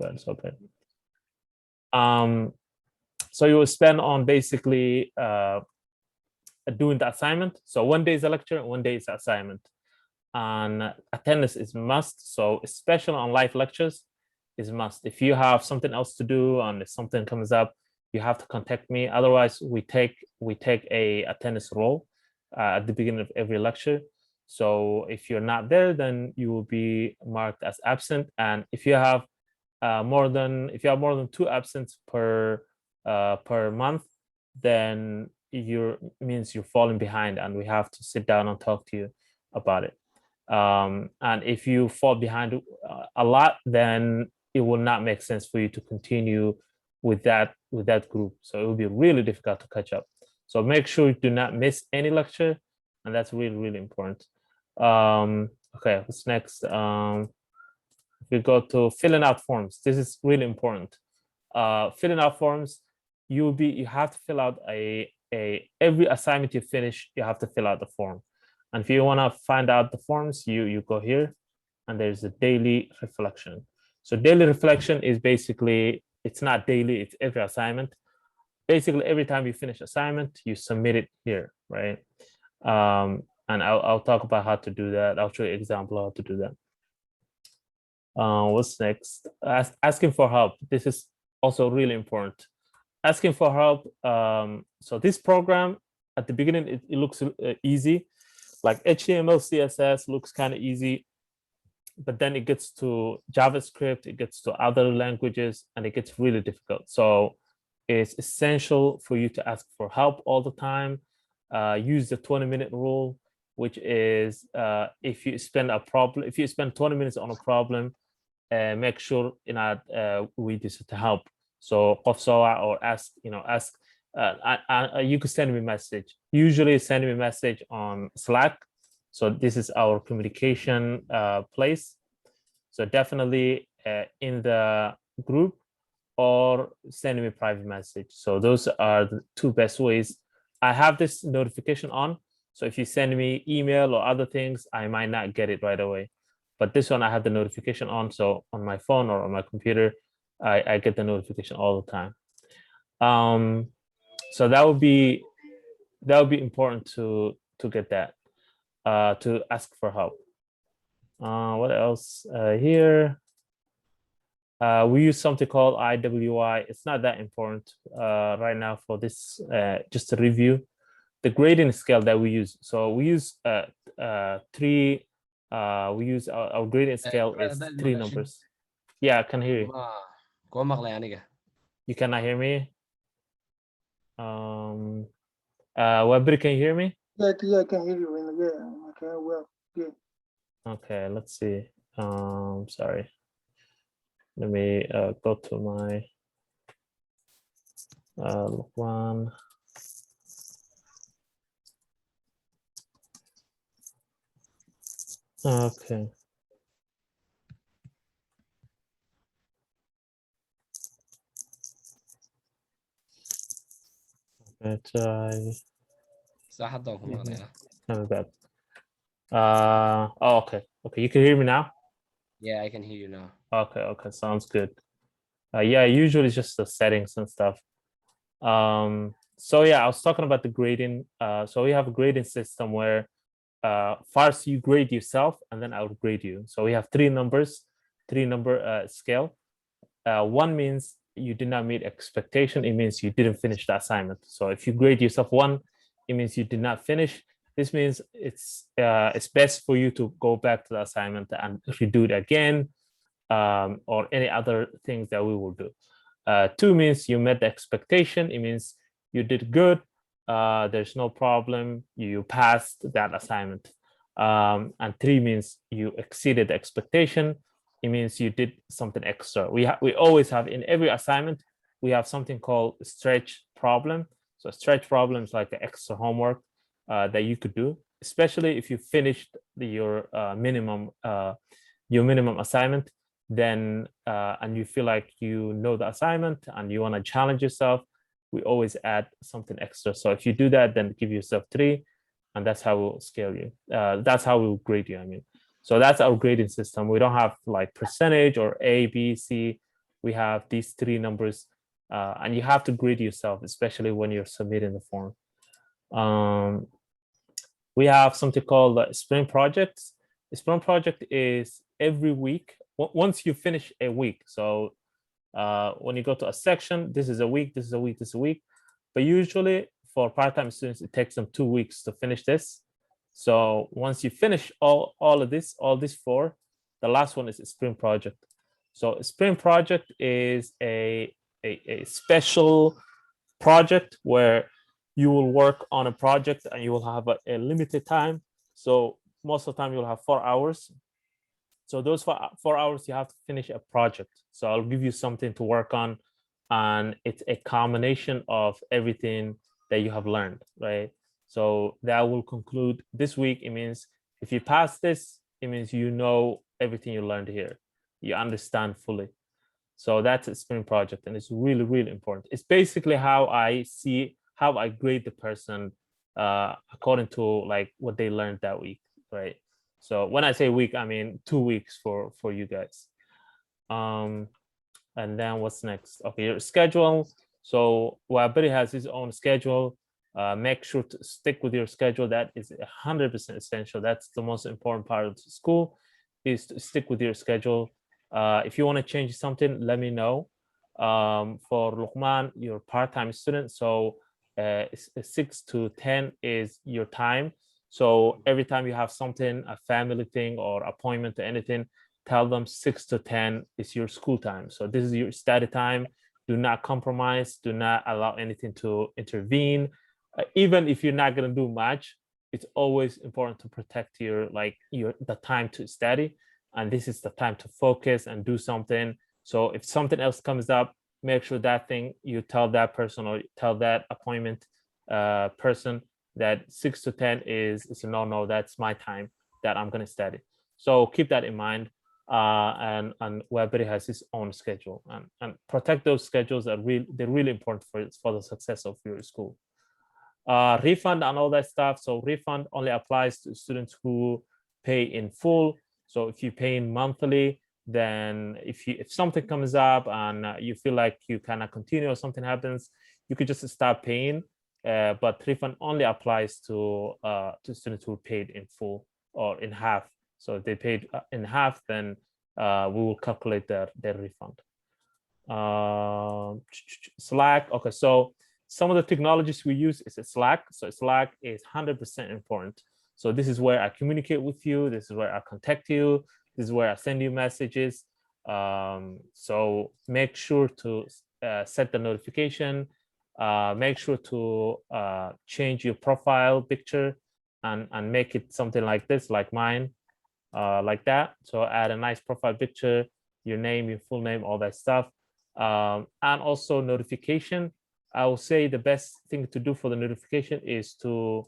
but it's open. So you will spend on basically doing the assignment. So one day is a lecture, one day is assignment. And attendance is must. So especially on live lectures is must. If you have something else to do and if something comes up, you have to contact me. Otherwise, we take a attendance roll at the beginning of every lecture. So if you're not there, then you will be marked as absent. And if you have more than 2 absence per month, then means you're falling behind, and we have to sit down and talk to you about it. And if you fall behind a lot, then it will not make sense for you to continue with that group. So it will be really difficult to catch up. So make sure you do not miss any lecture, and that's really, really important. Okay, what's next? If we go to filling out forms, this is really important. Filling out forms, you have to fill out every assignment you finish, you have to fill out the form. And if you want to find out the forms, you go here, and there's a daily reflection. So daily reflection is basically, it's not daily, it's every assignment. Basically, every time you finish assignment, you submit it here, right? And I'll talk about how to do that. I'll show you an example of how to do that. What's next? Asking for help. This is also really important. Asking for help. So this program, at the beginning, it looks easy. Like HTML, CSS looks kind of easy, but then it gets to JavaScript, it gets to other languages, and it gets really difficult. So it's essential for you to ask for help all the time. Use the 20-minute rule, which is if you spend 20 minutes on a problem, make sure we just to help. So or ask, you could send me a message. Usually send me a message on Slack. So this is our communication place. So definitely in the group, or send me a private message. So those are the 2 best ways. I have this notification on. So if you send me email or other things, I might not get it right away. But this one, I have the notification on. So on my phone or on my computer, I get the notification all the time. So that would be important to get that, to ask for help. What else here? We use something called IWI. It's not that important right now for this, just to review the grading scale that we use. So we use three, we use our grading scale is 3 numbers. Yeah, I can hear you. You cannot hear me? Webber, can you hear me? Yeah, I can hear you. Yeah, okay, well, yeah. Okay, let's see. Sorry. Let me go to my one. Okay. Try. Okay. Okay, you can hear me now? Yeah, I can hear you now. Okay, sounds good. Yeah, usually it's just the settings and stuff. So yeah, I was talking about the grading. So we have a grading system where first you grade yourself, and then I'll grade you. So we have 3 number scale. 1 means you did not meet expectation. It means you didn't finish the assignment. So if you grade yourself 1, it means you did not finish. This means it's best for you to go back to the assignment and redo it again, or any other things that we will do. 2 means you met the expectation. It means you did good. There's no problem. You passed that assignment. And 3 means you exceeded the expectation. It means you did something extra. We always have, in every assignment, we have something called stretch problem. So a stretch problem is like an extra homework that you could do, especially if you finished your minimum assignment, then and you feel like you know the assignment and you want to challenge yourself. We always add something extra. So if you do that, then give yourself 3, and that's how we'll scale you. That's how we'll grade you, I mean. So that's our grading system. We don't have like percentage or A, B, C. we have these three numbers, and you have to grade yourself, especially when you're submitting the form. We have something called sprint projects. A sprint project is every week, once you finish a week. So when you go to a section, this is a week, this is a week, this is a week. But usually for part-time students, it takes them 2 weeks to finish this. So once you finish all of this, all these four, the last one is a sprint project. So a sprint project is a special project where you will work on a project and you will have a limited time. So most of the time you'll have 4 hours. So those 4 hours you have to finish a project. So I'll give you something to work on, and it's a combination of everything that you have learned, right? So that will conclude this week. It means if you pass this, it means you know everything you learned here. You understand fully. So that's a sprint project, and it's really, really important. It's basically how I grade the person according to like what they learned that week, right? So when I say week, I mean 2 weeks for you guys. And then what's next? Okay, your schedule. So everybody has his own schedule. Make sure to stick with your schedule. That is 100% essential. That's the most important part of the school, is to stick with your schedule. If you want to change something, let me know. For Luqman, you're a part-time student, so 6 to 10 is your time. So every time you have something, a family thing or appointment or anything, tell them 6 to 10 is your school time. So this is your study time. Do not compromise. Do not allow anything to intervene. Even if you're not going to do much, it's always important to protect the time to study. And this is the time to focus and do something. So if something else comes up, make sure that thing you tell that person or tell that appointment person that 6 to 10 is no, that's my time that I'm going to study. So keep that in mind. And Webberry has his own schedule, and protect those schedules. They're really important for the success of your school. Refund and all that stuff. So refund only applies to students who pay in full. So if you pay in monthly, then if something comes up and you feel like you cannot continue or something happens, you could just stop paying. But refund only applies to students who paid in full or in half. So if they paid in half, then we will calculate their refund. Slack. Okay, so some of the technologies we use is Slack. So Slack is 100% important. So this is where I communicate with you. This is where I contact you. This is where I send you messages. So make sure to set the notification. Make sure to change your profile picture and make it something like this, like mine, like that. So add a nice profile picture, your name, your full name, all that stuff. And also notification. I will say the best thing to do for the notification is to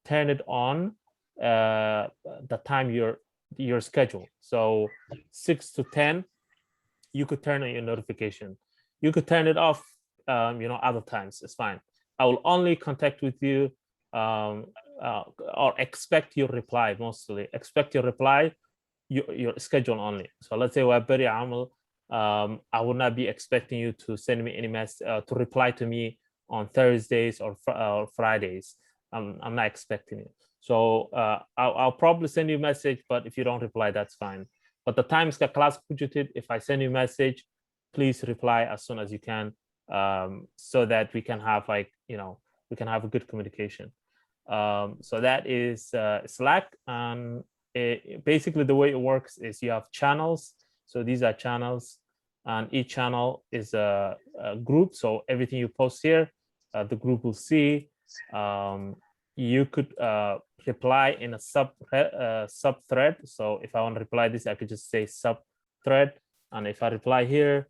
turn it on the time your schedule. So 6 to 10, you could turn on your notification. You could turn it off, other times. It's fine. I will only contact with you or expect your reply. Mostly expect your reply, your schedule only. So let's say we're very amal. I will not be expecting you to send me any message to reply to me on Thursdays or Fridays. I'm not expecting it. So I'll probably send you a message, but if you don't reply, that's fine. But the times that class budgeted, if I send you a message, please reply as soon as you can, so that we can have we can have a good communication. So that is Slack. And basically the way it works is you have channels. So these are channels, and each channel is a group. So everything you post here, the group will see. You could reply in a sub thread. So if I want to reply this, I could just say sub thread. And if I reply here,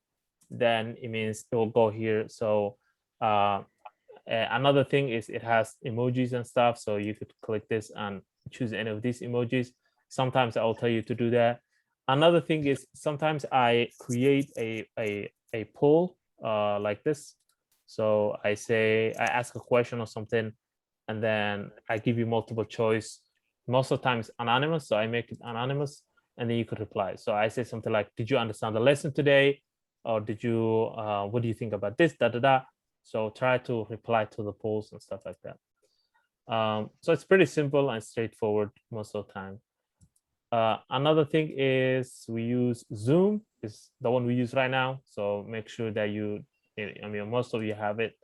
then it means it will go here. So another thing is it has emojis and stuff. So you could click this and choose any of these emojis. Sometimes I'll tell you to do that. Another thing is sometimes I create a poll like this. So I ask a question or something, and then I give you multiple choice. Most of the time it's anonymous, so I make it anonymous, and then you could reply. So I say something like, did you understand the lesson today? or did you what do you think about this, da da da. So try to reply to the polls and stuff like that. So it's pretty simple and straightforward most of the time. Another thing is we use Zoom, is the one we use right now. So make sure that I mean, most of you have it.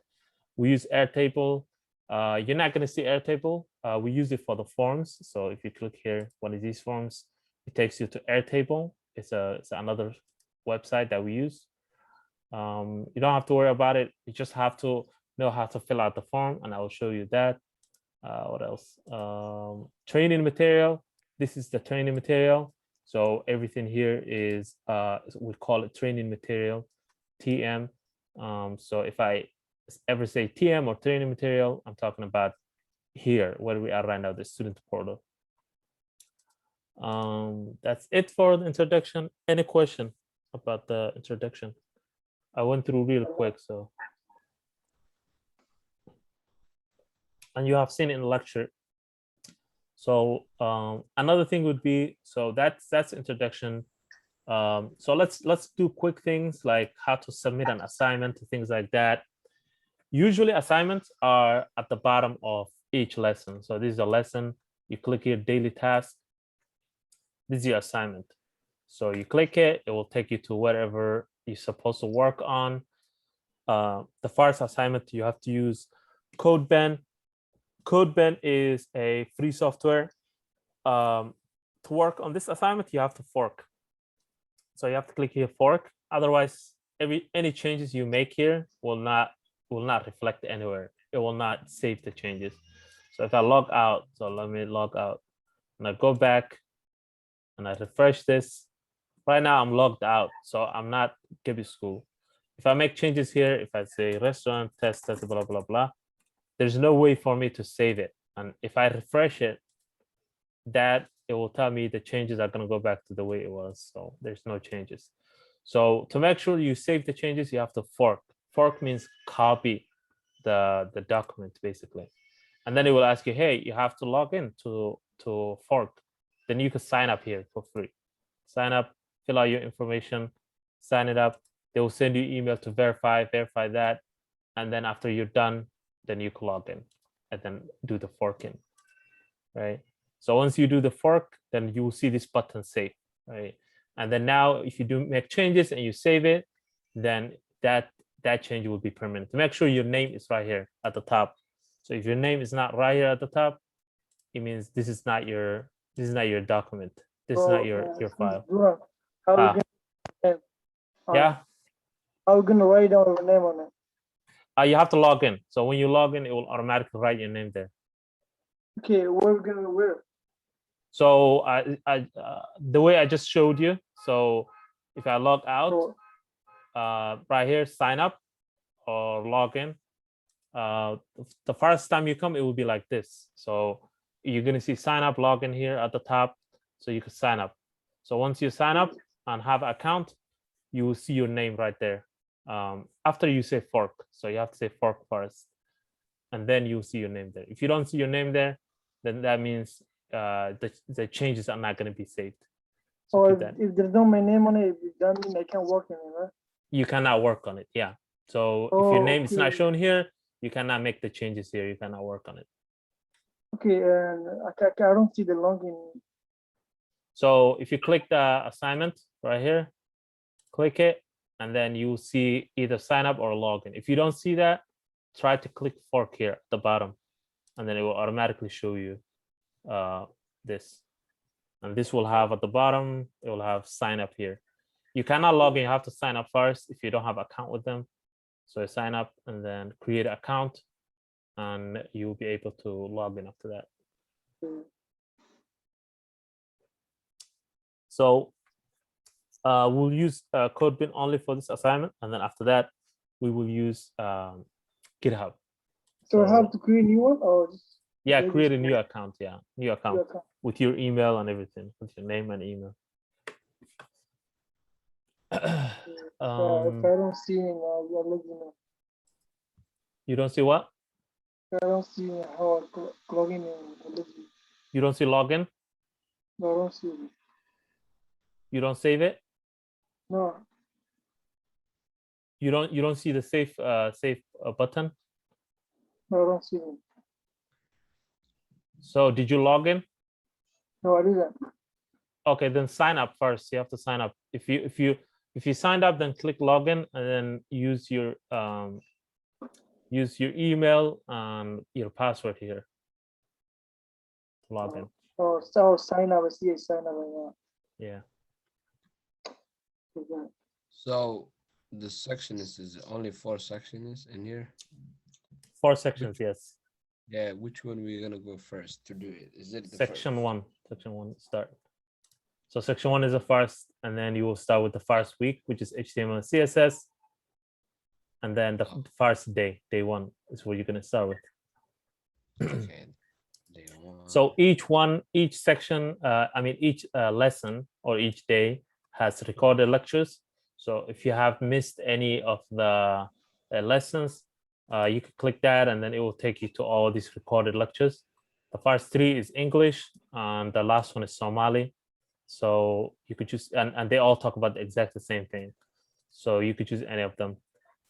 We use Airtable. You're not going to see Airtable. We use it for the forms. So if you click here, one of these forms, it takes you to Airtable. It's another website that we use. You don't have to worry about it. You just have to know how to fill out the form, and I will show you that. What else? Training material. This is the training material. So everything here is, we call it training material, TM. So if I ever say TM or training material, I'm talking about here, where we are right now, the student portal. That's it for the introduction. Any question about the introduction? I went through real quick, so. And you have seen it in the lecture. So another thing would be, so that's introduction. So let's do quick things like how to submit an assignment, things like that. Usually assignments are at the bottom of each lesson. So this is a lesson. You click here, daily task. This is your assignment. So you click it, it will take you to whatever you're supposed to work on. The first assignment, you have to use CodeBen. CodeBen is a free software. To work on this assignment, you have to fork. So you have to click here, fork. Otherwise, any changes you make here will not reflect anywhere. It will not save the changes. So if I log out, so let me log out, and I go back, and I refresh this. Right now I'm logged out, so I'm not Gibi School. If I make changes here, if I say restaurant test, blah blah blah, there's no way for me to save it. And if I refresh it, that it will tell me the changes are going to go back to the way it was. So there's no changes. So to make sure you save the changes, you have to fork. Fork means copy the document basically. And then it will ask you, hey, you have to log in to fork. Then you can sign up here for free. Sign up, fill out your information, sign it up. They will send you email to verify that. And then after you're done, then you can log in and then do the forking, right? So once you do the fork, then you will see this button save, right? And then now if you do make changes and you save it, then that change will be permanent. Make sure your name is right here at the top. So if your name is not right here at the top, it means this is not your document. This is not your file. How we gonna, Yeah. How we gonna write down your name on it? You have to log in. So when you log in, it will automatically write your name there. Okay, where we gonna where? So the way I just showed you. So if I log out, right here, sign up or log in. The first time you come, it will be like this. So you're gonna see sign up, log in here at the top, so you can sign up. So once you sign up and have an account, you will see your name right there. After you say fork, so you have to say fork first, and then you'll see your name there. If you don't see your name there, then that means the changes are not going to be saved. So if there's no my name on it, that means I can't work on it, right? You cannot work on it. Yeah. So if your name is not shown here, you cannot make the changes here. You cannot work on it. Okay, and I don't see the login. So if you click the assignment right here, click it, and then you will see either sign up or login. If you don't see that, try to click fork here at the bottom, and then it will automatically show you this. And this will have at the bottom, it will have sign up here. You cannot log in, you have to sign up first if you don't have an account with them. So you sign up and then create an account, and you will be able to log in after that. So we'll use CodeBen only for this assignment, and then after that, we will use GitHub. So I have to create a new one, or just create a new account. Yeah, new account with your email and everything, with your name and email. If I don't see it, I'll let you know. You don't see what? I don't see how I log in. You don't see login? No, I don't see it. You don't save it? No. You don't see the save button. No, I don't see it. So did you log in? No, I didn't. Okay, then sign up first. You have to sign up. If you signed up, then click login and then use your email and your password here to log in. Oh, so sign up. I see it. Sign up right now. Yeah. Okay. So the section is only 4 sections in here. 4 sections, yes. Yeah, which one we're gonna go first to do it? Is it the Section 1. Section 1 start. So section 1 is the first, and then you will start with the first week, which is HTML and CSS. And then the first day 1 is what you're gonna start with. Okay. Day 1. So each section, each lesson or each day has recorded lectures. So if you have missed any of the lessons, you can click that and then it will take you to all these recorded lectures. The first 3 is English and the last one is Somali. So you could choose, and they all talk about the exact same thing. So you could choose any of them.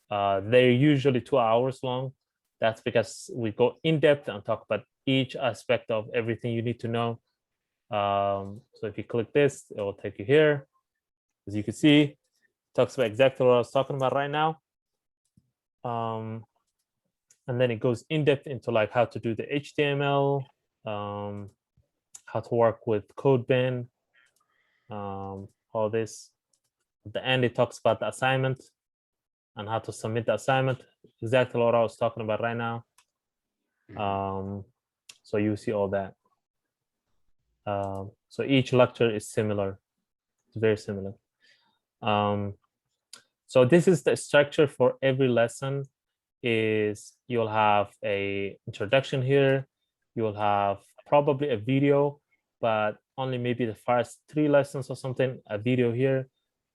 They're usually 2 hours long. That's because we go in depth and talk about each aspect of everything you need to know. So if you click this, it will take you here. As you can see, it talks about exactly what I was talking about right now. And then it goes in depth into like how to do the HTML, how to work with CodeBin, all this. At the end, it talks about the assignment and how to submit the assignment. Exactly what I was talking about right now. So you see all that. So each lecture is similar. It's very similar. So this is the structure for every lesson. Is you'll have a introduction here. You'll have probably a video, but only maybe the first 3 lessons or something, a video here.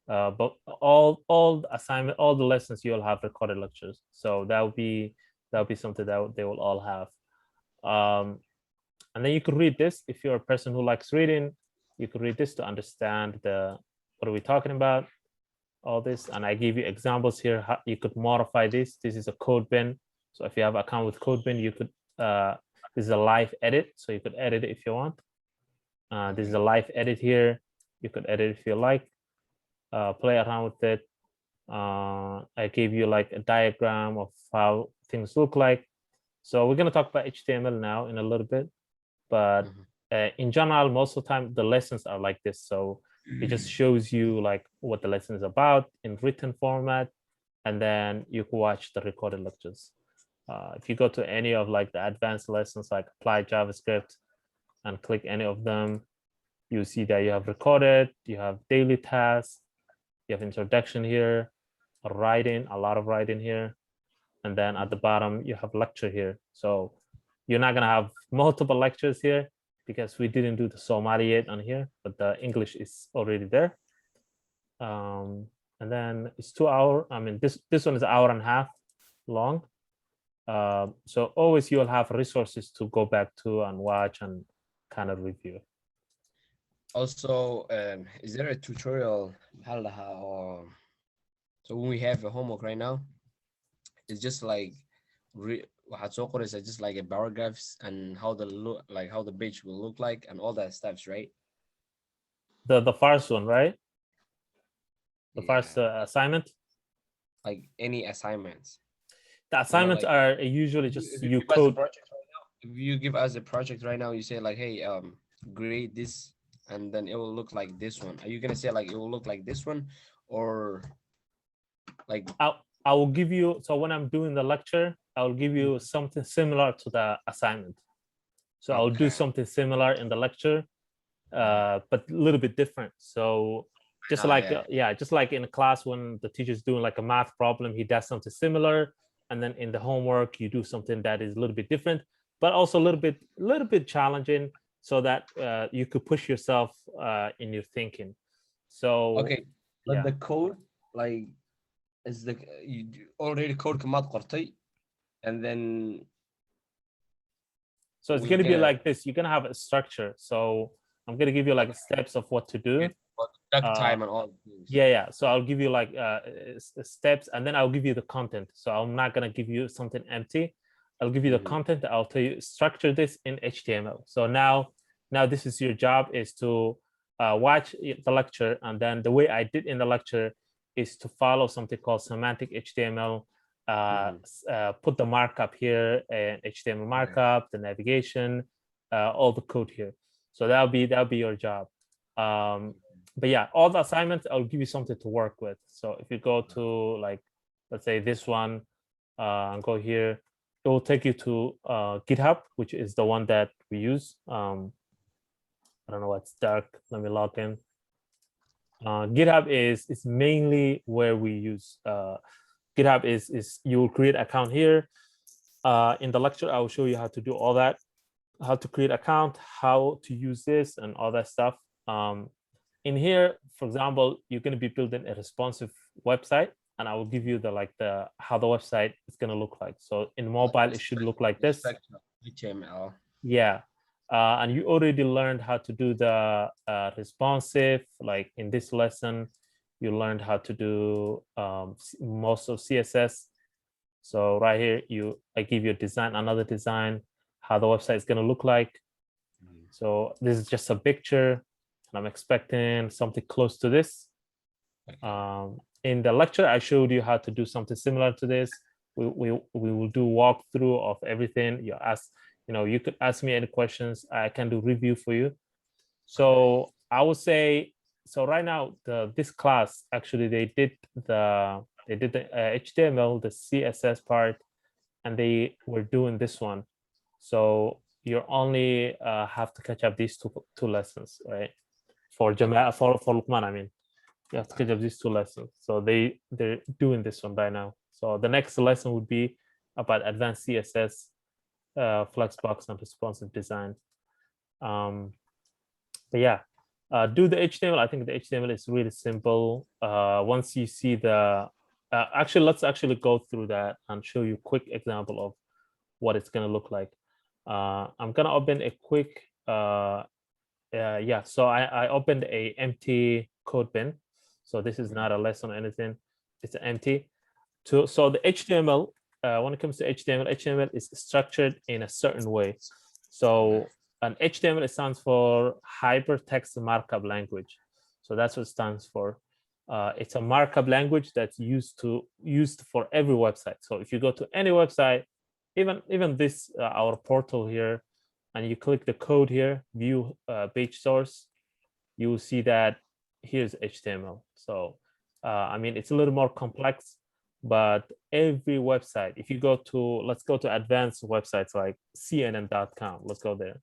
But all the assignment, all the lessons, you'll have recorded lectures. So that'll be something that they will all have. And then you could read this if you're a person who likes reading. You could read this to understand what are we talking about, all this. And I give you examples here. How you could modify this. This is a CodeBin. So if you have an account with CodeBin, you could. This is a live edit, so you could edit it if you want. This is a live edit here. You could edit if you like. Play around with it. I gave you like a diagram of how things look like. So we're gonna talk about HTML now in a little bit, but in general, most of the time the lessons are like this. So it just shows you like what the lesson is about in written format, and then you can watch the recorded lectures. If you go to any of like the advanced lessons like Apply JavaScript and click any of them, you see that you have recorded, you have daily tasks, you have introduction here, a lot of writing here, and then at the bottom you have lecture here. So you're not gonna have multiple lectures here because we didn't do the Somali yet on here, but the English is already there. And then it's 2 hours. I mean, this one is 1.5 hours long. So always you'll have resources to go back to and watch and kind of review. Also, is there a tutorial? So when we have a homework right now, it's just like just like a paragraphs and how the page will look like and all that stuffs, right? The first one, right? The first Yeah. assignment. Like any assignments. The assignments like, are usually just if you give us a code. project right now, if you give us a project right now, you say like, hey, grade this, and then it will look like this one. Are you gonna say like it will look like this one, or like? I will give you. So when I'm doing the lecture, I will give you something similar to the assignment. So I'll do something similar in the lecture, but a little bit different. So just just like in a class when the teacher's doing like a math problem, he does something similar, and then in the homework you do something that is a little bit different, but also a little bit challenging, so that you could push yourself in your thinking. So okay, but the code like is you already code كمات قرطي, and then so it's going to be like this. You're going to have a structure. So I'm going to give you like steps of what to do. Duck Uh, time and all the things. yeah. So I'll give you like steps, and then I'll give you the content. So I'm not gonna give you something empty. I'll give you the Mhm. content. I'll tell you structure this in HTML. So now this is your job, is to watch the lecture, and then the way I did in the lecture is to follow something called semantic HTML. Put the markup here, and HTML markup, the navigation, all the code here. So that'll be your job. But yeah, all the assignments, I'll give you something to work with. So if you go to, like, let's say this one, and go here, it will take you to GitHub, which is the one that we use. I don't know what's dark. Let me log in. GitHub is mainly where we use. GitHub is you will create account here. In the lecture, I will show you how to do all that, how to create account, how to use this, and all that stuff. In here, for example, you're going to be building a responsive website, and I will give you the how the website is going to look like. So in mobile, it should look like this. HTML. Yeah. And you already learned how to do the responsive. Like in this lesson, you learned how to do most of CSS. So right here, I give you a design, another design, how the website is going to look like. So this is just a picture, and I'm expecting something close to this. In the lecture, I showed you how to do something similar to this. We will do walkthrough of everything. You could ask me any questions. I can do review for you. So I would say, so right now, this class, actually, they did the HTML, the CSS part, and they were doing this one. So you only have to catch up these two lessons, right? For Lukman, I mean, you have to catch up these two lessons. So they're doing this one right now. So the next lesson would be about advanced CSS, Flexbox, and responsive design. But yeah, do the HTML. I think the HTML is really simple. Once you see actually, let's actually go through that and show you a quick example of what it's going to look like. I'm going to open a quick, yeah, so I opened a empty code bin. So this is not a lesson or anything. It's empty. So the HTML, when it comes to HTML is structured in a certain way. So an HTML, it stands for hypertext markup language. So that's what it stands for. It's a markup language that's used for every website. So if you go to any website, even this our portal here, and you click the code here, view page source, you will see that here's HTML. So I mean, it's a little more complex, but every website, if you go to, let's go to advanced websites like CNN.com, let's go there.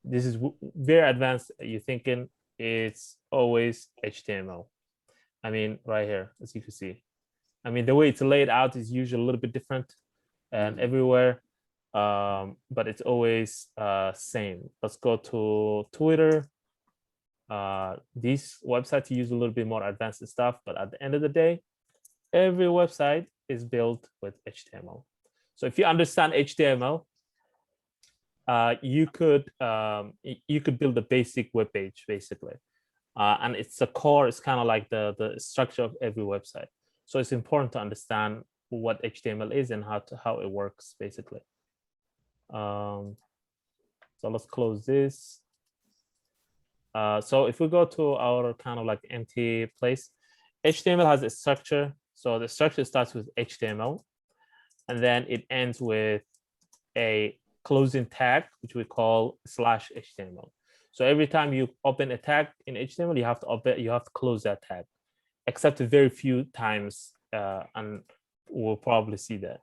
This is very advanced. You're thinking it's always HTML. I mean, right here, as you can see. I mean, the way it's laid out is usually a little bit different and everywhere, but it's always same. Let's go to Twitter. These websites use a little bit more advanced stuff, but at the end of the day, every website is built with HTML. So if you understand HTML, you could build a basic web page basically, and it's a core. It's kind of like the structure of every website. So it's important to understand what HTML is and how it works basically. So let's close this. So if we go to our kind of like empty place, HTML has a structure. So the structure starts with HTML, and then it ends with a closing tag, which we call /HTML. So every time you open a tag in HTML, you have to close that tag, except very few times, and we'll probably see that.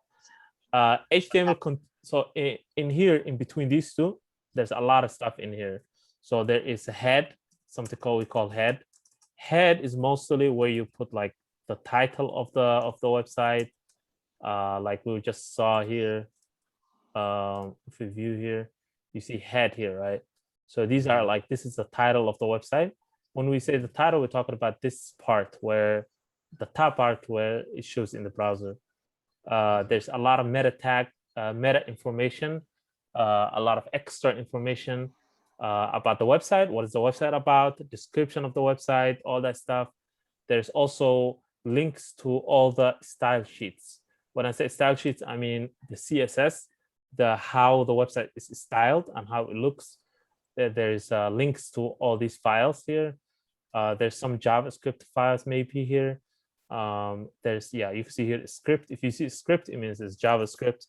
HTML. So in here, in between these two, there's a lot of stuff in here. So there is a head, something we call head. Head is mostly where you put like the title of the website, like we just saw here. If we view here, you see head here, right? So these are like, this is the title of the website. When we say the title, we're talking about this part, where the top part where it shows in the browser. There's a lot of meta tag, meta information, a lot of extra information. about the website. What is the website about? The description of the website, all that stuff. There's also links to all the style sheets. When I say style sheets, I mean the CSS, the how the website is styled and how it looks. There's links to all these files here. There's some JavaScript files maybe here. There's, yeah, you can see here script. If you see script, it means it's JavaScript.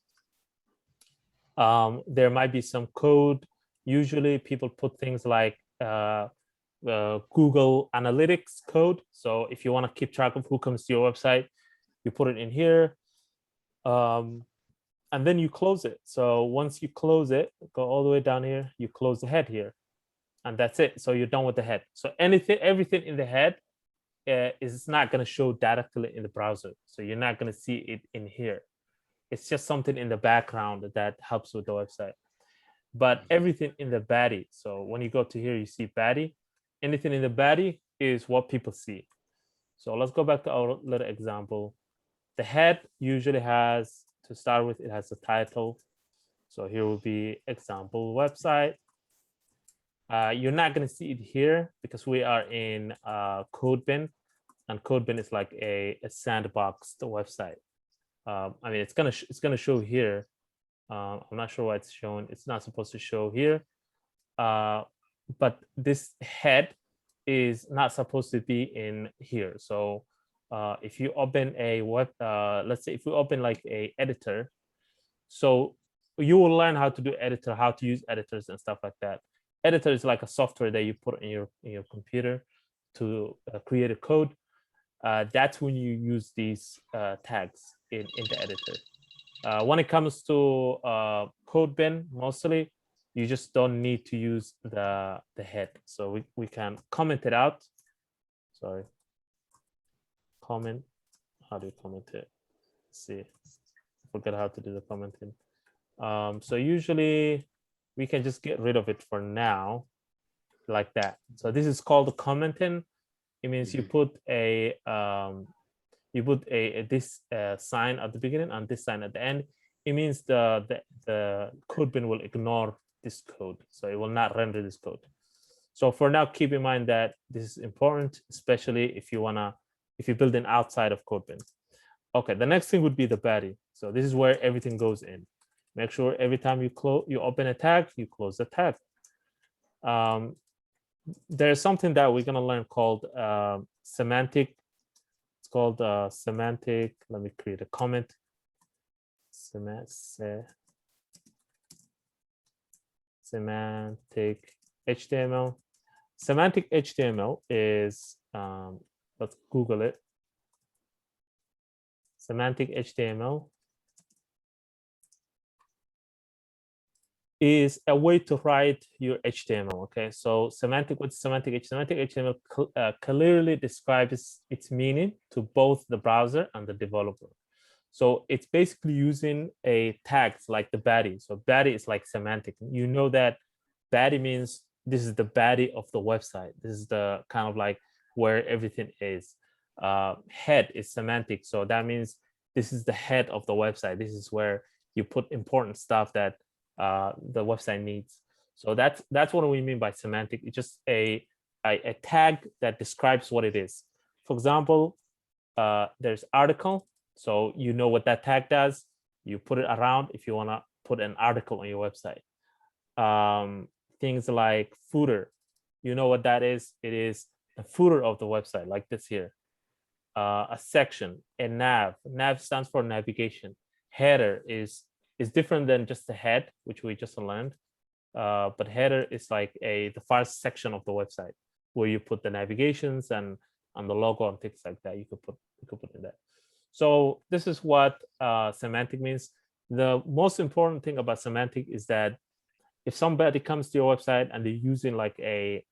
There might be some code. Usually people put things like Google Analytics code. So if you want to keep track of who comes to your website, you put it in here. And then you close it. So once you close it, go all the way down here, you close the head here. And that's it. So you're done with the head. So everything in the head is not going to show directly in the browser. So you're not going to see it in here. It's just something in the background that helps with the website. But everything in the body. So when you go to here, you see body. Anything in the body is what people see. So let's go back to our little example. The head usually has, to start with, it has a title. So here will be example website. You're not going to see it here because we are in CodeBin, and CodeBin is like a sandbox website. I mean, it's gonna show here. I'm not sure why it's shown. It's not supposed to show here, but this head is not supposed to be in here. So if you open a web, let's say if you open like a editor, so you will learn how to do editor, how to use editors and stuff like that. Editor is like a software that you put in your computer to create a code. That's when you use these tags in the editor. When it comes to CodeBin, mostly you just don't need to use the head. So we can comment it out. Sorry. Comment. How do you comment it? Let's see. I forgot how to do the commenting. So usually we can just get rid of it for now, like that. So this is called the commenting. It means you put a this sign at the beginning and this sign at the end. It means the code bin will ignore this code, so it will not render this code. So for now, keep in mind that this is important, especially if you're building outside of code bin. Okay, the next thing would be the body. So this is where everything goes in. Make sure every time you open a tag, you close the tag. There's something that we're gonna learn called semantic. It's called semantic. Let me create a comment. Semantic HTML. Semantic HTML is, let's Google it. Semantic HTML is a way to write your HTML. Okay, so semantic HTML clearly describes its meaning to both the browser and the developer. So it's basically using a tags like the body. So body is like semantic. You know that body means this is the body of the website. This is the kind of like where everything is. Head is semantic. So that means this is the head of the website. This is where you put important stuff that the website needs. So that's what we mean by semantic. It's just a tag that describes what it is. For example, there's article. So you know what that tag does. You put it around if you want to put an article on your website. Things like footer, you know what that is. It is the footer of the website, like this here. A section, a nav. Nav stands for navigation. Header is different than just the head, which we just learned. But header is like the first section of the website where you put the navigations and the logo and things like that. You could put in that. So this is what semantic means. The most important thing about semantic is that if somebody comes to your website and they're using like a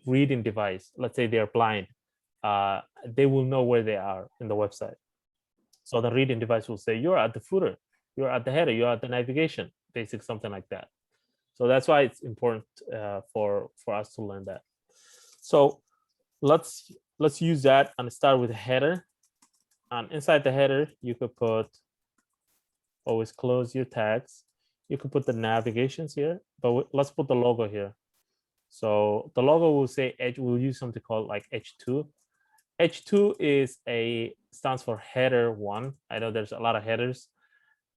reading device, let's say they're blind, they will know where they are in the website. So the reading device will say, you're at the footer, you're at the header, you're at the navigation, basic something like that. So that's why it's important for us to learn that. So let's use that and start with a header. And inside the header, you could put, always close your tags. You can put the navigations here, but let's put the logo here. So the logo will say H. We'll use something called like H2. H2 stands for header 1. I know there's a lot of headers.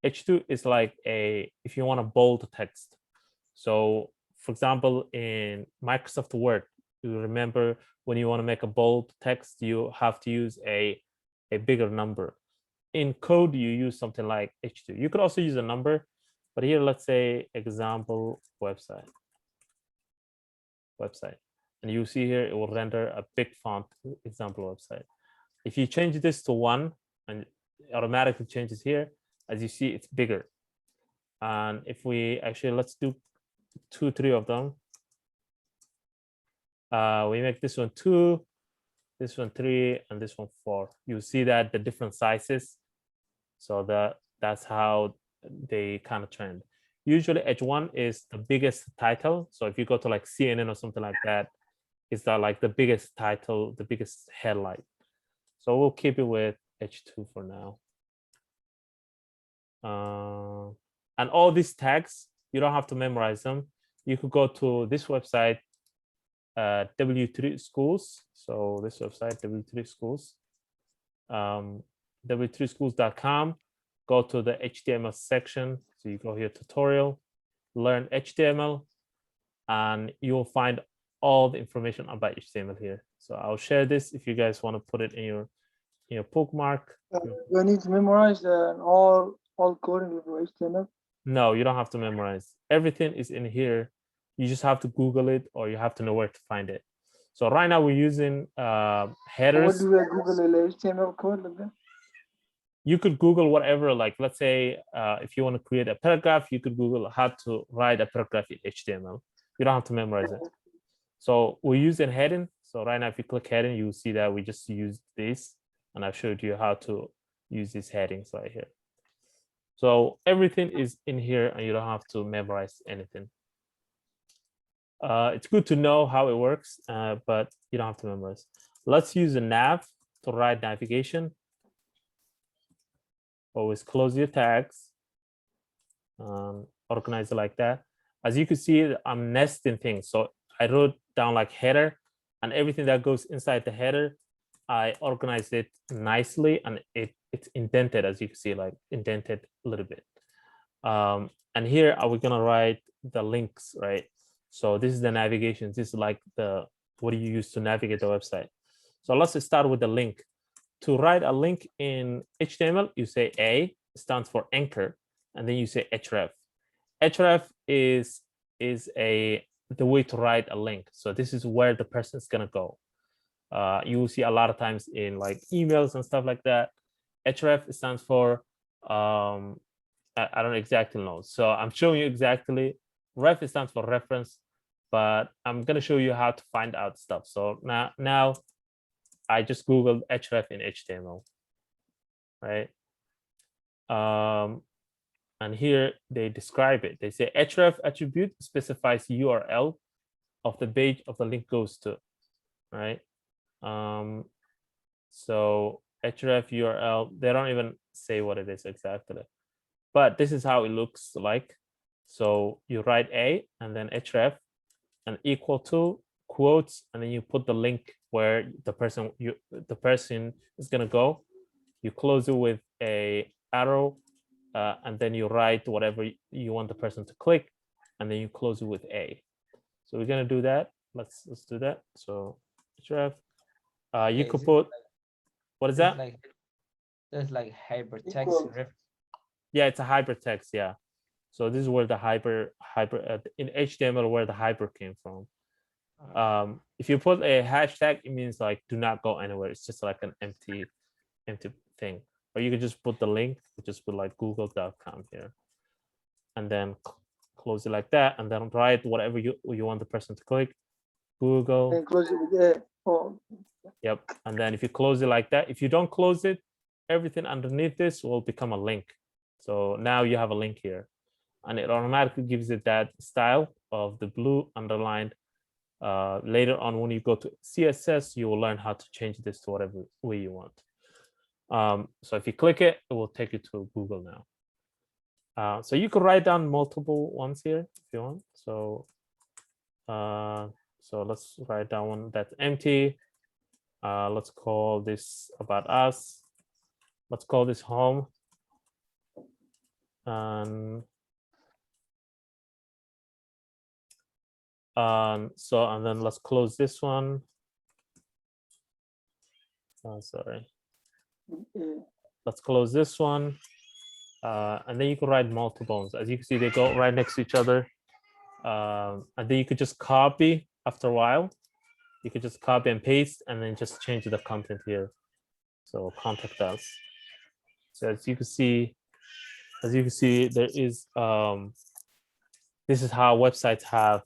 H2 is like if you want to bold text. So for example, in Microsoft Word, you remember when you want to make a bold text, you have to use a bigger number. In code, you use something like H2. You could also use a number, but here, let's say example website. And you see here, it will render a big font example website. If you change this to 1, and it automatically changes here, as you see, it's bigger. And if we actually, let's do 2, 3 of them. We make this one 2, this one 3, and this one 4. You see that the different sizes. So that's how they kind of trend. Usually H1 is the biggest title. So if you go to like CNN or something like that, it's like the biggest title, the biggest headline. So we'll keep it with H2 for now. And all these tags, you don't have to memorize them. You could go to this website, W3 Schools. So this website, W3 Schools, W3schools.com. Go to the HTML section. So you go here, tutorial, learn HTML, and you will find all the information about HTML here. So I'll share this if you guys want to put it in your bookmark. Do I need to memorize all coding for HTML? No, you don't have to memorize. Everything is in here. You just have to Google it, or you have to know where to find it. So right now we're using headers. What do I Google the HTML code like that? You could Google whatever, like let's say if you want to create a paragraph, you could Google how to write a paragraph in HTML. You don't have to memorize it. So we're using heading. So right now, if you click heading, you will see that we just used this, and I've showed you how to use these headings right here. So everything is in here, and you don't have to memorize anything. It's good to know how it works, but you don't have to memorize. Let's use a nav to write navigation. Always close your tags, organize it like that. As you can see, I'm nesting things. So I wrote down like header, and everything that goes inside the header, I organized it nicely, and it's indented, as you can see, like indented a little bit. And here are we gonna write the links, right? So this is the navigation. This is like what do you use to navigate the website? So let's start with the link. To write a link in HTML, you say A, stands for anchor, and then you say href. Href is the way to write a link. So this is where the person is gonna go. You will see a lot of times in like emails and stuff like that. Href stands for I don't exactly know. So I'm showing you exactly. Ref stands for reference, but I'm gonna show you how to find out stuff. So now I just Googled href in HTML, right? And here they describe it. They say href attribute specifies URL of the page of the link goes to, right? So href URL, they don't even say what it is exactly, but this is how it looks like. So you write A and then href and equal to quotes, and then you put the link where the person is gonna go. You close it with a arrow, and then you write whatever you want the person to click, and then you close it with A. So we're gonna do that. Let's do that. So href, you could put what is that? That's like hypertext. Yeah, it's a hypertext. Yeah. So this is where the hyper in HTML where the hyper came from. If you put a hashtag, it means like do not go anywhere. It's just like an empty thing. Or you could just put the link, just put like google.com here, and then close it like that, and then write whatever you want the person to click. Google. And close it with A. Oh. Yep. And then if you close it like that, if you don't close it, everything underneath this will become a link. So now you have a link here, and it automatically gives it that style of the blue underlined. Later on, when you go to CSS, you will learn how to change this to whatever way you want. So if you click it, it will take you to Google now. So you could write down multiple ones here if you want. So so let's write down one that's empty. Let's call this about us. Let's call this home. And so, and then let's close this one. Oh, sorry. Let's close this one. And then you can write multiples. As you can see, they go right next to each other. And then you could just copy after a while. You could just copy and paste and then just change the content here. So contact us. So as you can see, there is this is how websites have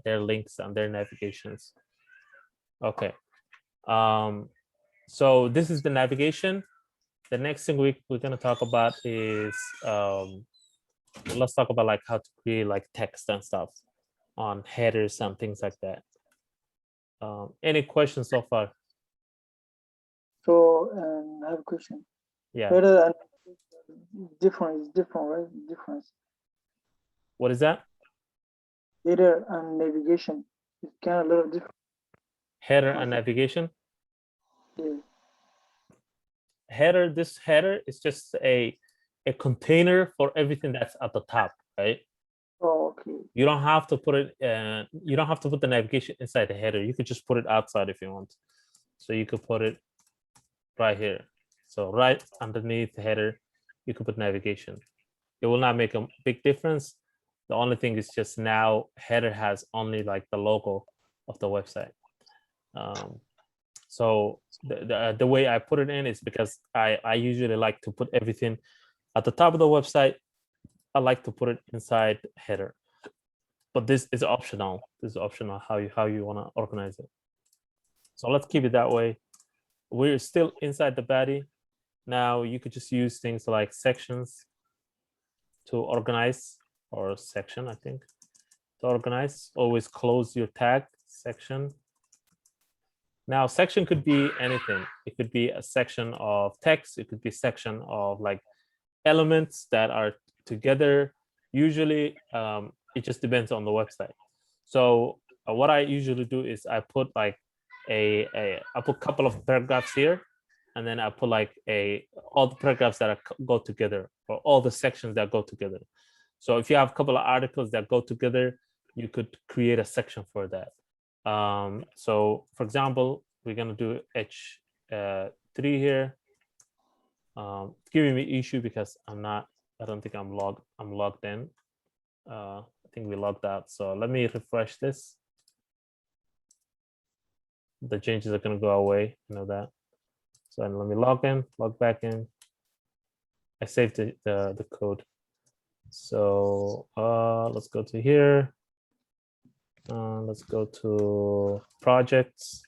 their links and their navigations. Okay. So this is the navigation. The next thing we're gonna talk about is let's talk about like how to create like text and stuff on headers and things like that. Any questions so far? So, I have a question. Yeah. Header and different, right? Difference. What is that? Header and navigation is kind of a little different. Header and navigation. Yeah. Header. This header is just a container for everything that's at the top, right? Oh, okay. You don't have to put it. You don't have to put the navigation inside the header. You could just put it outside if you want. So you could put it right here. So right underneath the header, you could put navigation. It will not make a big difference. The only thing is just now header has only like the logo of the website. So the way I put it in is because I usually like to put everything at the top of the website. I like to put it inside header, but this is optional. This is optional how you want to organize it. So let's keep it that way. We're still inside the body. Now you could just use things like sections to organize, or section, I think, to organize. Always close your tag section. Now section could be anything. It could be a section of text. It could be a section of like elements that are together. Usually it just depends on the website. So what I usually do is I put like I put a couple of paragraphs here, and then I put like all the paragraphs that go together, or all the sections that go together. So if you have a couple of articles that go together, you could create a section for that. So for example, we're gonna do H3 here. It's giving me issue because I don't think I'm logged in. I think we logged out. So let me refresh this. The changes are gonna go away, you know that. So let me log back in. I saved the code. So let's go to here. Let's go to projects.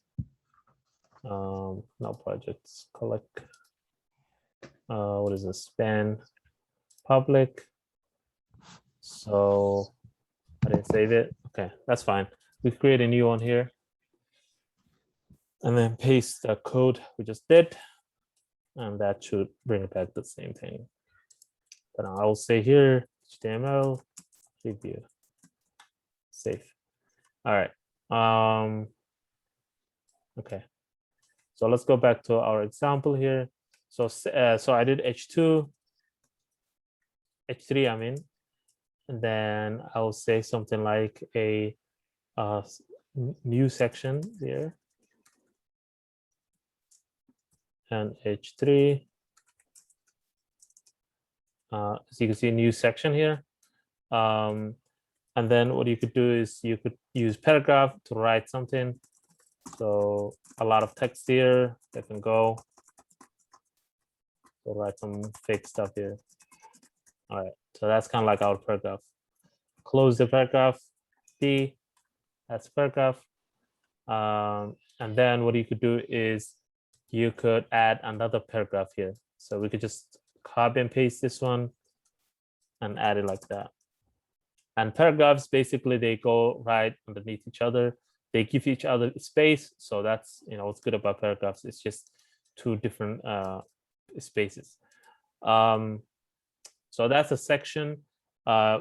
Not projects, collect. What is this? Span public. So I didn't save it. Okay, that's fine. We create a new one here. And then paste the code we just did. And that should bring it back the same thing. But I will say here, HTML, preview, save. All right. Okay. So let's go back to our example here. So I did H2, H3, I mean, and then I will say something like a new section here, and H3. So you can see a new section here. And then what you could do is you could use paragraph to write something. So a lot of text here that can go. So write some fake stuff here. All right, so that's kind of like our paragraph. Close the paragraph, D, that's paragraph. And then what you could do is you could add another paragraph here. So we could just copy and paste this one and add it like that. And paragraphs, basically, they go right underneath each other. They give each other space. So that's, what's good about paragraphs. It's just two different spaces. So that's a section.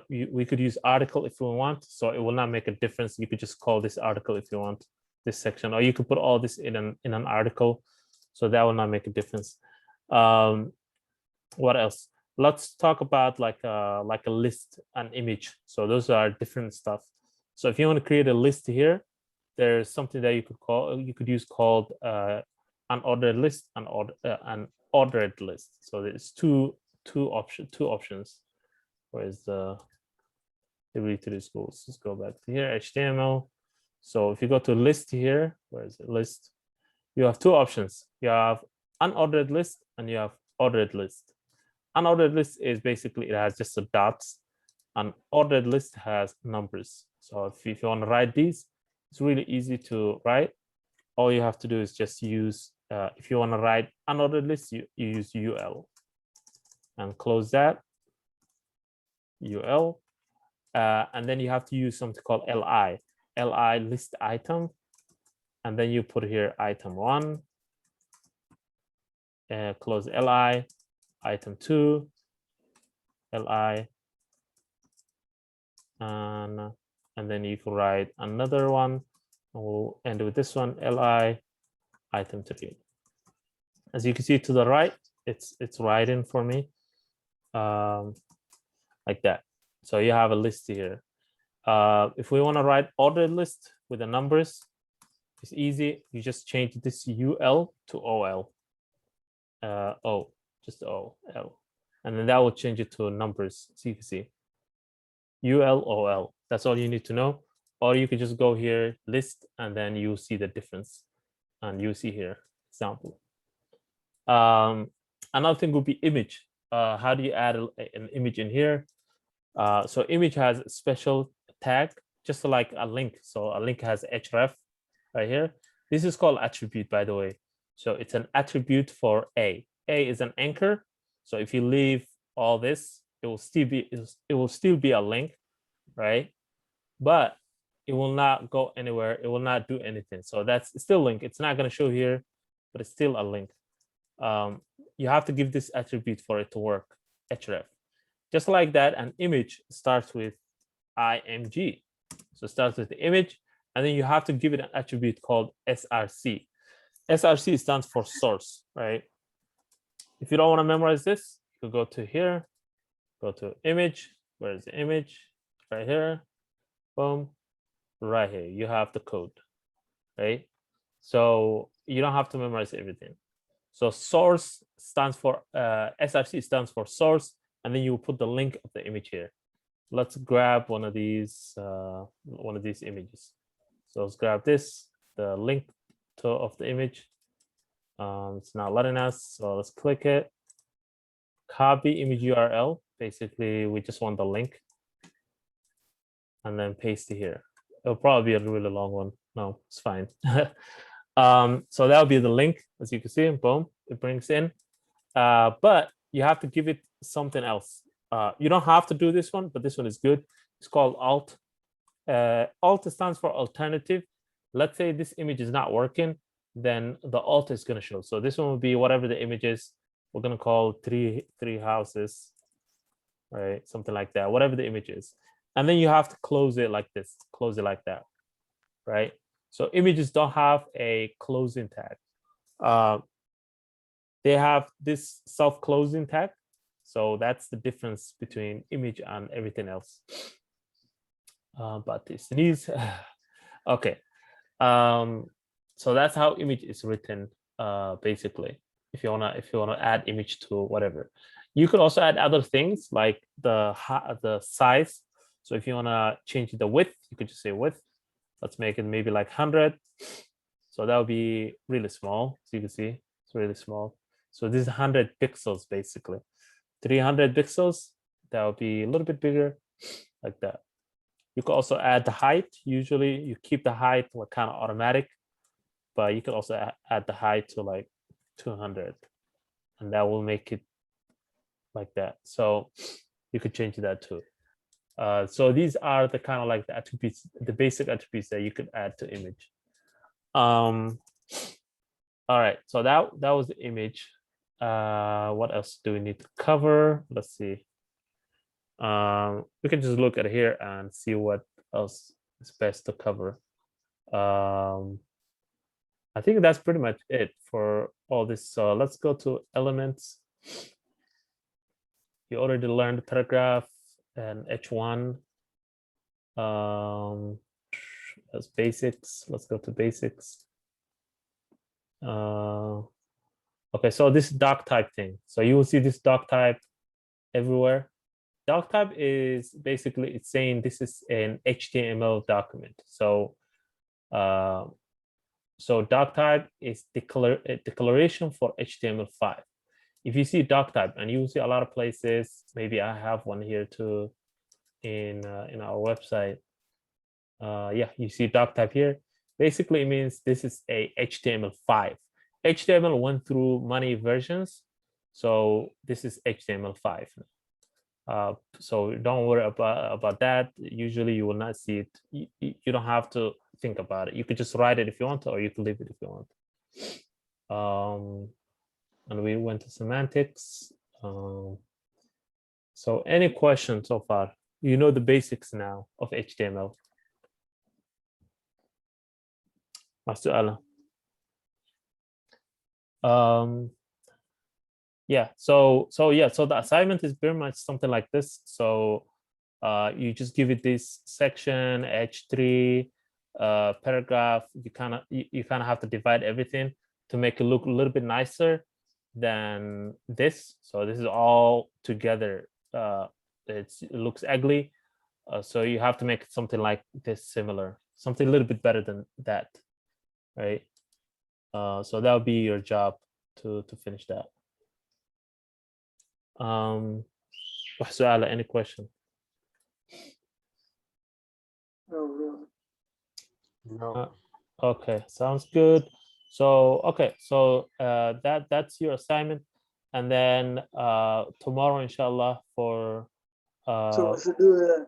We could use article if we want, so it will not make a difference. You could just call this article if you want, this section, or you could put all this in an article, so that will not make a difference. What else? Let's talk about like a list, an image. So those are different stuff. So if you want to create a list here, there's something that you could use called an ordered list, an ordered list. So there's two options. Where is the ability to this goals? Let's go back to here, HTML. So if you go to list here, where is it? List. You have two options. You have unordered list and you have ordered list. Unordered list is basically, it has just the dots. An ordered list has numbers. So if you want to write these, it's really easy to write. All you have to do is just use, if you want to write unordered list, you use UL and close that, UL. And then you have to use something called LI list item. And then you put here item 1, close LI, item 2, LI, and then you can write another one. We'll end with this one, LI, item 3. As you can see to the right, it's writing for me, like that. So you have a list here. If we want to write ordered list with the numbers, it's easy. You just change this UL to OL. Just OL. And then that will change it to numbers. So you can see UL, OL. That's all you need to know. Or you could just go here, list, and then you see the difference. And you see here, example. Another thing would be image. How do you add an image in here? So image has a special tag, just like a link. So a link has href right here. This is called attribute, by the way. So it's an attribute for A. A is an anchor. So if you leave all this, it will still be a link, right? But it will not go anywhere. It will not do anything. So that's still link. It's not going to show here, but it's still a link. You have to give this attribute for it to work, href. Just like that, an image starts with img. So it starts with the image, and then you have to give it an attribute called src. src stands for source, right? If you don't want to memorize this, you go to here, go to image. Where is the image? Right here. Boom. Right here. You have the code, right? So you don't have to memorize everything. So source stands for, src stands for source, and then you put the link of the image here. Let's grab one of these images. So let's grab this, the link of the image. It's not letting us, so let's click it. Copy image URL. Basically, we just want the link, and then paste it here. It'll probably be a really long one. No, it's fine. So that'll be the link, as you can see. Boom, it brings in. But you have to give it something else. You don't have to do this one, but this one is good. It's called alt. Alt stands for alternative. Let's say this image is not working, then the alt is going to show. So this one will be whatever the image is. We're going to call three houses, right? Something like that, whatever the image is. And then you have to close it like this, close it like that, right? So images don't have a closing tag. They have this self-closing tag. So that's the difference between image and everything else. But this needs, okay. So that's how image is written, basically. If you wanna add image to whatever, you could also add other things like the size. So if you wanna change the width, you could just say width. Let's make it maybe like 100. So that would be really small. So you can see it's really small. So this is 100 pixels basically. 300 pixels, that would be a little bit bigger, like that. You can also add the height. Usually you keep the height like kind of automatic, but you can also add the height to like 200, and that will make it like that. So you could change that too. So these are the kind of like the attributes, the basic attributes that you could add to image. All right, so that was the image. what else do we need to cover? Let's see. We can just look at here and see what else is best to cover. I think that's pretty much it for all this. So let's go to elements. You already learned paragraph and H1. That's basics. Let's go to basics. Okay, so this doc type thing. So you will see this doc type everywhere. Doc type is basically, it's saying this is an HTML document. So doc type is declaration for HTML5. If you see doc type, and you will see a lot of places, maybe I have one here too in our website. Yeah, you see doc type here. Basically, it means this is a HTML5. HTML1 through many versions. So this is HTML5. So don't worry about that. Usually you will not see it. You don't have to think about it. You could just write it if you want to, or you can leave it if you want. And we went to semantics. So any questions so far? You know the basics now of HTML. Master Alan. Yeah, so the assignment is very much something like this. So you just give it this section, H3, paragraph. You kind of have to divide everything to make it look a little bit nicer than this. So this is all together. It looks ugly. So you have to make it something like this, similar, something a little bit better than that, right? So that'll be your job to finish that. Any question? Oh, really? No. Okay, sounds good. So okay, so that's your assignment, and then tomorrow, inshallah, for So I should do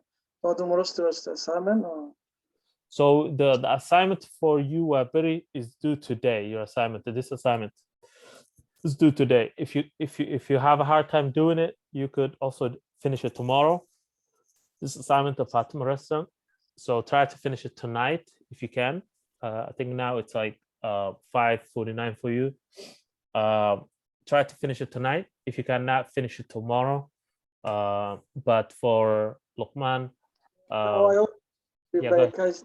tomorrow's assignment, or so the assignment for you, Wabiri, is due today. Your assignment, this assignment is due today. If you have a hard time doing it, you could also finish it tomorrow. This assignment of Fatima restaurant. So try to finish it tonight if you can. I think now it's like 5:49 for you. Try to finish it tonight. If you cannot, finish it tomorrow. But for Luqman, yeah, guys,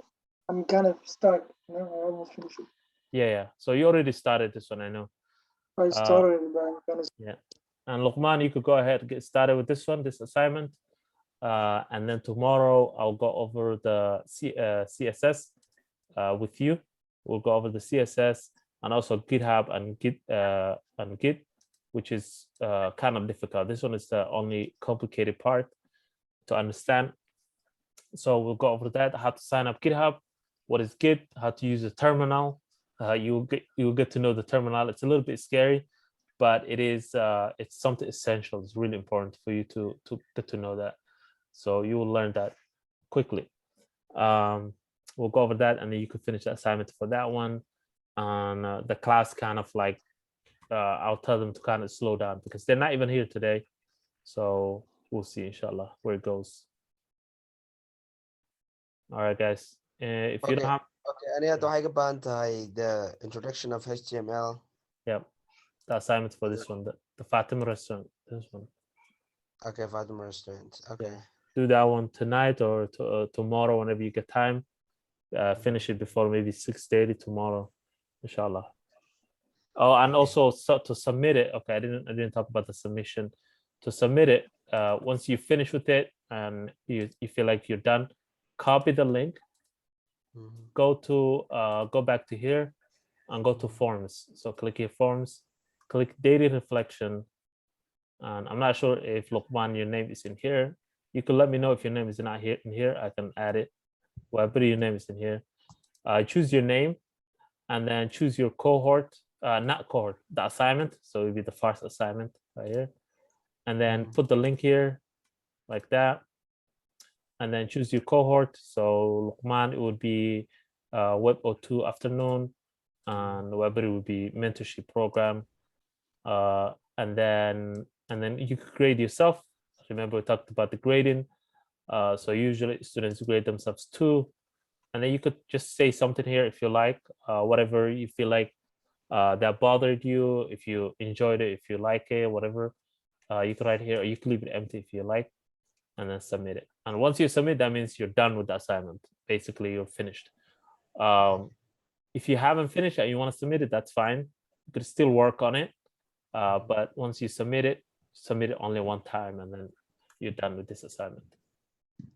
I'm kind of stuck. You know, I almost finished it. yeah. So you already started this one, I know. I started, but I'm kind of. Yeah, and Luqman, you could go ahead and get started with this one, this assignment. And then tomorrow I'll go over the CSS with you. We'll go over the CSS and also GitHub and Git, which is kind of difficult. This one is the only complicated part to understand. So we'll go over that, how to sign up GitHub, what is Git, how to use the terminal. You'll get to know the terminal. It's a little bit scary, but it is it's something essential. It's really important for you to get to know that. So you will learn that quickly. We'll go over that, and then you can finish the assignment for that one. And the class kind of like, I'll tell them to kind of slow down because they're not even here today. So we'll see, inshallah, where it goes. All right, guys. If you don't have... Okay, أنا أتوقع about the introduction of HTML. Yep, the assignment for this one, the Fatima restaurant, this one. Okay, Fatima restaurant. Okay. Yeah. Do that one tonight or tomorrow whenever you get time. Finish it before maybe 6:30 tomorrow, inshallah. Oh, and also to submit it. Okay, I didn't talk about the submission. To submit it, once you finish with it and you feel like you're done, copy the link. Go back to here and go to forms. So click here, forms, click daily reflection. And I'm not sure if Luqman, your name is in here. You can let me know if your name is not here in here. I can add it. Whatever your name is in here. Choose your name and then choose your cohort, not cohort, the assignment. So it will be the first assignment right here. And then put the link here like that. And then choose your cohort. So Luqman, it would be WEB02 afternoon, and Webber would be mentorship program. and then you could grade yourself. Remember, we talked about the grading. So usually students grade themselves 2, and then you could just say something here if you like, whatever you feel like that bothered you, if you enjoyed it, if you like it, whatever. You can write here, or you can leave it empty if you like, and then submit it. And once you submit, that means you're done with the assignment. Basically, you're finished. If you haven't finished and you want to submit it, that's fine. You could still work on it. But once you submit it only one time, and then you're done with this assignment.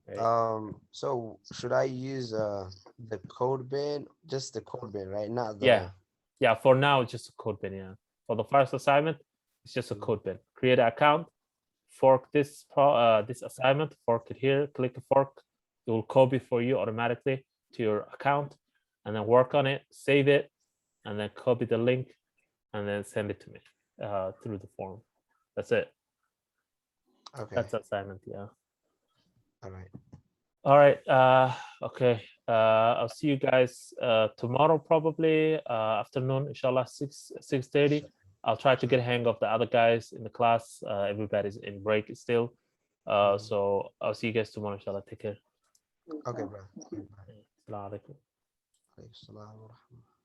Right? So should I use the code bin, just the code bin, right? Not the Yeah, for now it's just a code bin. Yeah, for the first assignment, it's just a code bin. Create an account, fork this this assignment, fork it here, click a fork, it will copy for you automatically to your account, and then work on it, save it, and then copy the link, and then send it to me through the form. That's it. Okay. That's the assignment. Yeah. All right. All right. Okay. I'll see you guys tomorrow, probably afternoon, inshallah, 6:30. I'll try to get a hang of the other guys in the class. Everybody's in break still. So I'll see you guys tomorrow, inshallah. Take care. Okay, bro. Thank you. Assalamu alaikum. Alaykum salaam wa rahmatullah.